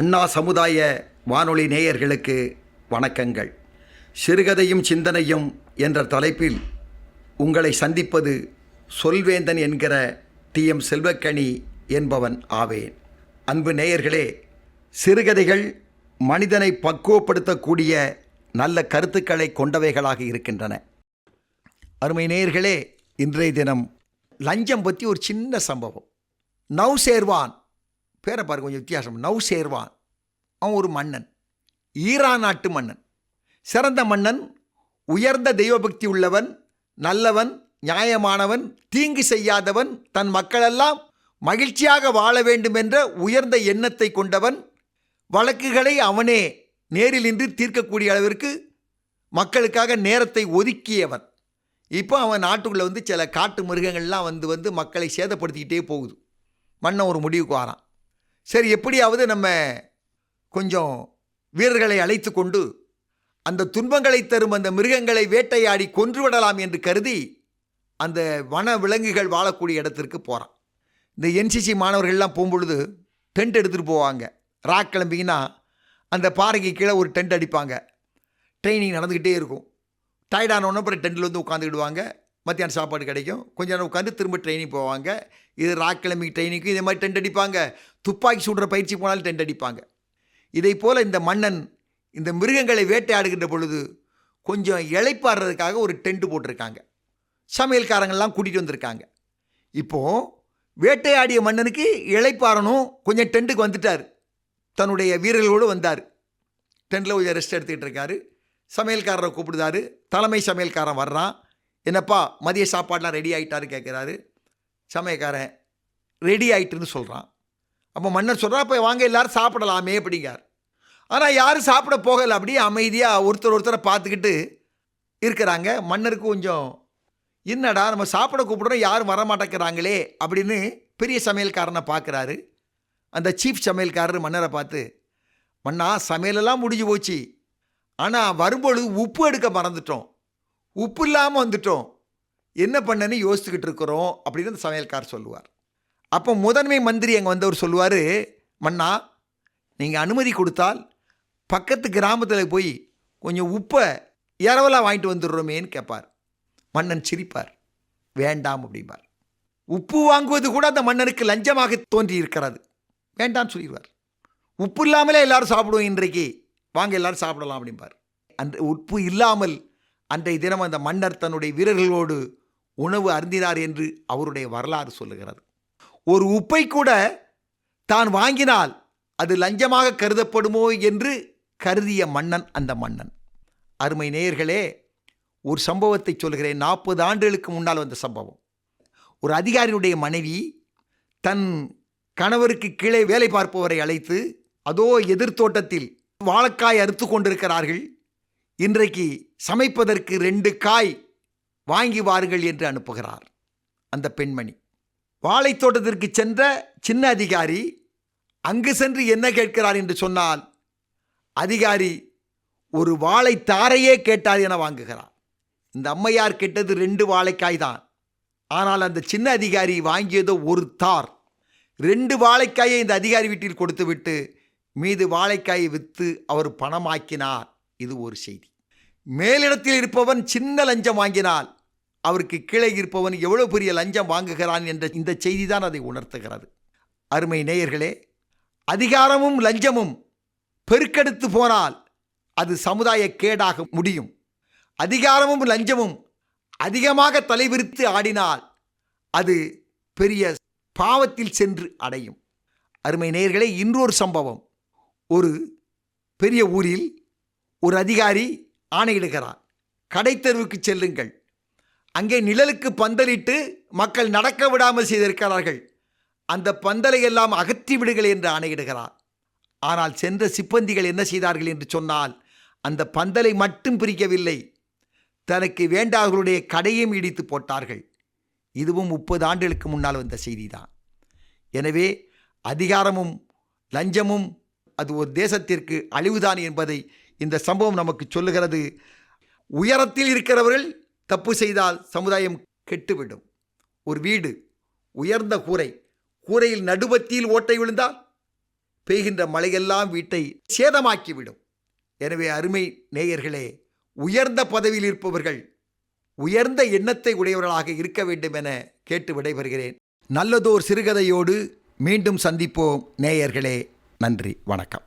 அண்ணா சமுதாய வானொலி நேயர்களுக்கு வணக்கங்கள். சிறுகதையும் சிந்தனையும் என்ற தலைப்பில் உங்களை சந்திப்பது சொல்வேந்தன் என்கிற டி.எம். செல்வக்கனி என்பவன் ஆவேன். அன்பு நேயர்களே, சிறுகதைகள் மனிதனை பக்குவப்படுத்தக்கூடிய நல்ல கருத்துக்களை கொண்டவைகளாக இருக்கின்றன. அருமை நேயர்களே, இன்றைய தினம் லஞ்சம் பற்றி ஒரு சின்ன சம்பவம். நௌசேர்வான், பேரை பாருங்க, கொஞ்சம் வித்தியாசம். நௌசேர்வான் அவன் ஒரு மன்னன், ஈரான் நாட்டு மன்னன். சிறந்த மன்னன், உயர்ந்த தெய்வபக்தி உள்ளவன், நல்லவன், நியாயமானவன், தீங்கு செய்யாதவன், தன் மக்களெல்லாம் மகிழ்ச்சியாக வாழ வேண்டும் என்ற உயர்ந்த எண்ணத்தை கொண்டவன். வழக்குகளை அவனே நேரில் நின்று தீர்க்கக்கூடிய அளவிற்கு மக்களுக்காக நேரத்தை ஒதுக்கியவன். இப்போ அவன் நாட்டுக்குள்ளே சில காட்டு மிருகங்கள்லாம் வந்து மக்களை சேதப்படுத்திக்கிட்டே போகுது. மன்னன் ஒரு முடிவுக்கு வாரான். சரி, எப்படியாவது நம்ம கொஞ்சம் வீரர்களை அழைத்து கொண்டு அந்த துன்பங்களை தரும் அந்த மிருகங்களை வேட்டையாடி கொன்றுவிடலாம் என்று கருதி அந்த வன விலங்குகள் வாழக்கூடிய இடத்திற்கு போகிறான். இந்த என்சிசி மாணவர்கள்லாம் போகும்பொழுது டென்ட் எடுத்துகிட்டு போவாங்க. ராக் கிளம்பிங்கன்னா அந்த பாறைக்கு கீழே ஒரு டென்ட் அடிப்பாங்க. ட்ரைனிங் நடந்துக்கிட்டே இருக்கும். டயர்டானோன்னு அப்புறம் டென்ட்டில் வந்து உட்காந்துக்கிடுவாங்க. மத்தியானம் சாப்பாடு கிடைக்கும். கொஞ்ச நேரம் உட்காந்து திரும்ப ட்ரைனிங் போவாங்க. இது ராக் கிளம்பிங் ட்ரைனிங்க்கு இதே மாதிரி டென்ட் அடிப்பாங்க. துப்பாக்கி சுடுற பயிற்சி போனாலும் டென்ட் அடிப்பாங்க. இதை போல் இந்த மன்னன் இந்த மிருகங்களை வேட்டையாடுகின்ற பொழுது கொஞ்சம் இளைப்பாடுறதுக்காக ஒரு டென்ட் போட்டிருக்காங்க. சமையல்காரங்கள்லாம் கூட்டிகிட்டு வந்திருக்காங்க. இப்போது வேட்டையாடிய மன்னனுக்கு இளைப்பாறணும், கொஞ்சம் டென்ட்டுக்கு வந்துட்டார். தன்னுடைய வீரர்களோடு வந்தார். டென்ட்டில் கொஞ்சம் ரெஸ்ட் எடுத்துக்கிட்டு இருக்காரு. சமையல்காரரை கூப்பிடுதாரு. தலைமை சமையல்காரன் வர்றான். என்னப்பா மதிய சாப்பாடெலாம் ரெடி ஆகிட்டாரு கேட்குறாரு. சமையல்காரன் ரெடி ஆகிட்டுன்னு சொல்கிறான். அப்போ மன்னர் சொல்கிறான், அப்போ வாங்க எல்லோரும் சாப்பிடலாமே அப்படிங்கார். ஆனால் யாரும் சாப்பிட போகலை. அப்படியே அமைதியாக ஒருத்தரை பார்த்துக்கிட்டு இருக்கிறாங்க. மன்னருக்கு கொஞ்சம் என்னடா நம்ம சாப்பிட கூப்பிடுறோம், யாரும் வரமாட்டேங்கிறாங்களே அப்படின்னு பெரிய சமையல்காரனை பார்க்குறாரு. அந்த சீஃப் சமையல்காரர் மன்னரை பார்த்து, மன்னா சமையலெல்லாம் முடிஞ்சு போச்சு, ஆனால் வரும்பொழுது உப்பு எடுக்க மறந்துட்டோம், உப்பு இல்லாமல் வந்துட்டோம், என்ன பண்ணன்னு யோசிச்சுக்கிட்டு இருக்கிறோம் அப்படின்னு அந்த சமையல்காரர் சொல்லுவார். அப்போ முதன்மை மந்திரி அங்கே வந்தவர் சொல்லுவார், மன்னா நீங்கள் அனுமதி கொடுத்தால் பக்கத்து கிராமத்தில் போய் கொஞ்சம் உப்பை இரவலாக வாங்கிட்டு வந்துடுறோமேன்னு கேட்பார். மன்னன் சிரிப்பார், வேண்டாம் அப்படிம்பார். உப்பு வாங்குவது கூட அந்த மன்னனுக்கு லஞ்சமாக தோன்றி இருக்கிறது. வேண்டாம்னு சொல்லிடுவார். உப்பு இல்லாமலே எல்லோரும் சாப்பிடுவோம், இன்றைக்கு வாங்க எல்லோரும் சாப்பிடலாம் அப்படிம்பார். அந்த உப்பு இல்லாமல் அன்றைய தினம் அந்த மன்னர் தன்னுடைய வீரர்களோடு உணவு அருந்தினார் என்று அவருடைய வரலாறு சொல்லுகிறது. ஒரு உப்பை கூட தான் வாங்கினால் அது லஞ்சமாக கருதப்படுமோ என்று கருதிய மன்னன் அந்த மன்னன். அருமை நேயர்களே, ஒரு சம்பவத்தை சொல்கிறேன். 40 ஆண்டுகளுக்கு முன்னால் வந்த சம்பவம். ஒரு அதிகாரியுடைய மனைவி தன் கணவருக்கு கீழே வேலை பார்ப்பவரை அழைத்து, அதோ எதிர்த்தோட்டத்தில் வாழைக்காய் அறுத்து கொண்டிருக்கிறார்கள், இன்றைக்கு சமைப்பதற்கு 2 காய் வாங்கி வாருங்கள் என்று அனுப்புகிறார். அந்த பெண்மணி வாழைத்தோட்டத்திற்கு சென்ற சின்ன அதிகாரி அங்கு சென்று என்ன கேட்கிறார் என்று சொன்னால், அதிகாரி ஒரு வாழைத்தாரையே கேட்டார் என வாங்குகிறார். இந்த அம்மையார் கேட்டது 2 வாழைக்காய் தான். ஆனால் அந்த சின்ன அதிகாரி வாங்கியதோ ஒரு தார். 2 வாழைக்காயை இந்த அதிகாரி வீட்டில் கொடுத்து விட்டு மீது வாழைக்காயை விற்று அவர் பணமாக்கினார். இது ஒரு செய்தி. மேலிடத்தில் இருப்பவன் சின்ன லஞ்சம் வாங்கினால் அவருக்கு கீழே இருப்பவன் எவ்வளவு பெரிய லஞ்சம் வாங்குகிறான் என்ற இந்த செய்தி தான் அதை உணர்த்துகிறது. அருமை நேயர்களே, அதிகாரமும் லஞ்சமும் பெருக்கெடுத்து போனால் அது சமுதாய கேடாக முடியும். அதிகாரமும் லஞ்சமும் அதிகமாக தலைவிரித்து ஆடினால் அது பெரிய பாவத்தில் சென்று அடையும். அருமை நேயர்களே, இன்னொரு சம்பவம். ஒரு பெரிய ஊரில் ஒரு அதிகாரி ஆணையிடுகிறார், கடைத்தெருவுக்கு செல்லுங்கள், அங்கே நிழலுக்கு பந்தலிட்டு மக்கள் நடக்க விடாமல் செய்திருக்கிறார்கள், அந்த பந்தலை எல்லாம் அகற்றி விடுங்கள் என்று ஆணையிடுகிறார். ஆனால் சென்ற சிப்பந்திகள் என்ன செய்தார்கள் என்று சொன்னால், அந்த பந்தலை மட்டும் பிரிக்கவில்லை, தனக்கு வேண்டாதவர்களுடைய கடையும் இடித்து போட்டார்கள். இதுவும் 30 ஆண்டுகளுக்கு முன்னால் வந்த செய்தி தான். எனவே அதிகாரமும் லஞ்சமும் அது ஒரு தேசத்திற்கு அழிவுதான் என்பதை இந்த சம்பவம் நமக்கு சொல்லுகிறது. உயரத்தில் இருக்கிறவர்கள் தப்பு செய்தால் சமுதாயம் கெட்டுவிடும். ஒரு வீடு உயர்ந்த கூரையில் நடுவத்தியில் ஓட்டை விழுந்தால் பெய்கின்ற மழையெல்லாம் வீட்டை சேதமாக்கிவிடும். எனவே அருமை நேயர்களே, உயர்ந்த பதவியில் இருப்பவர்கள் உயர்ந்த எண்ணத்தை உடையவர்களாக இருக்க வேண்டும் என கேட்டு விடைபெறுகிறேன். நல்லதோர் சிறுகதையோடு மீண்டும் சந்திப்போம் நேயர்களே. நன்றி, வணக்கம்.